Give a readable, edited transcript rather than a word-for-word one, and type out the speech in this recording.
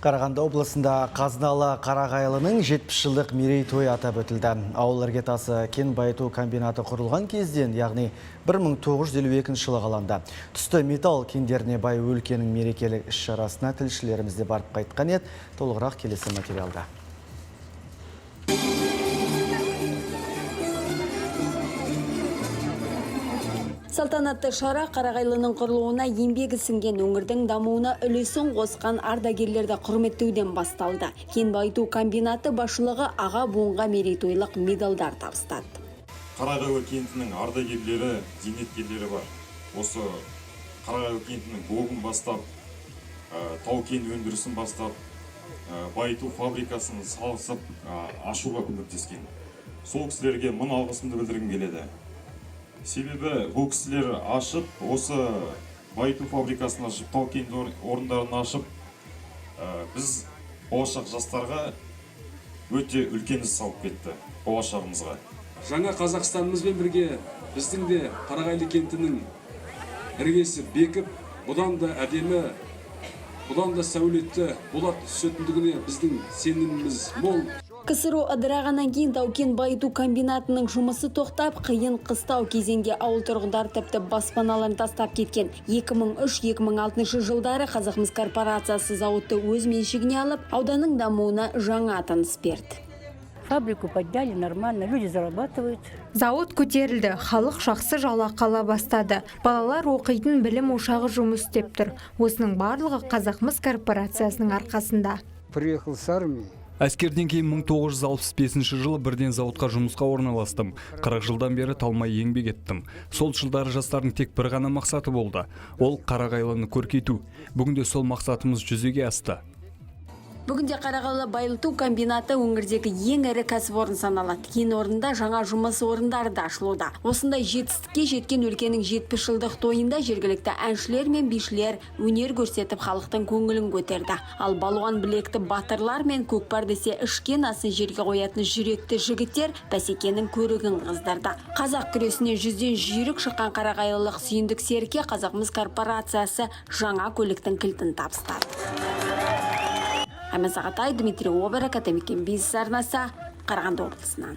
Қарағанды облысында Қазыналы Қарағайлының 70 жылдық мерейтойы атап өтілді. Ауыл іргетасы кен байыту комбинаты құрылған кезден, яғни 1952 жылы қаланды. Түсті металл кендеріне бай өлкенің мерекелік іс-шарасына тілшілерімізде барып қайтқан еді. Толығырақ келесі материалда. Салтанатты шара Қарағайлының құрылуына еңбегі сіңген өңірдің дамуына үлесін қосқан ардагерлерді құрметтеуден басталды. Кен байыту комбинаты басшылығы аға буынға мерейтойлық медалдар табыстады. Қарағайлы кентінің ардагерлері, зейнеткерлері бар. Осы Қарағайлы кентінің богын бастап, тау кен өндірісін бастап, байыту фабрикасын салысып ашуға көмектескен. Сол кісілерге мың алғысымды білдіргім келеді. Себебі бұл кісілер ашып, осы байыту фабрикасын ашып, тау кен орындарын ашып, біз болашақ жастарға өте үлкен із салып кетті, болашағымызға. Жаңа Қазақстанымызбен бірге біздің де Қарағайлы кентінің іргесі бекіп, бұдан да әдемі, бұдан да сәулетті болат түсетіндігіне біздің сеніміміз мол. КСРО ыдырағаннан кейін тау-кен байыту комбинатының жұмысы тоқтап, қиын қыстау кезеңде ауыл тұрғындар тіпті баспаналарын тастап кеткен. 2003-2006 жылдары Қазақмыс корпорациясы зауытты өз меншігіне алып, ауданның дамуына жаңа тыныс берді. Фабрику подняли нормально, люди зарабатывают. Зауыт көтерілді, халық жақсы жалақы ала бастады. Балалар оқитын білім ошағы жұмыс істеп тұр. Осының барлығы Қазақмыс корпорациясының арқасында. Приехал с армии. Әскерден кейін 1965 жылы бірден зауытқа жұмысқа орналастым. 40 жылдан бері талмай еңбек еттім. Сол жылдары жастардың тек бір ғана мақсаты болды. Ол Қарағайлыны көркейту. Бүгінде сол мақсатымыз жүзеге асты. Бүгінде Қарағайлы байыту комбинаты өңірдегі ең ірі кәсіпорын саналады. Кен орнында жаңа жұмыс орындары да ашылуда. Осындай жетістікке жеткен өлкенің 70 жылдық тойында жергілікті әншілер мен бишілер өнер көрсетіп халықтың көңілін көтерді. Ал балуан білекті батырлар мен көкпар десе ішкен асын жерге қоятын жүректі жігіттер бәсекенің көрігін қыздырды. Қазақ күресіне 100-ден жүйрік шыққан қарағайлылық сүйіндік серке Қазақмыс корпорациясы жаңа көліктің кілтін табыстады. Дмитрий Оберек, Атамекен бизнес арнасы, Қарағанды облысынан.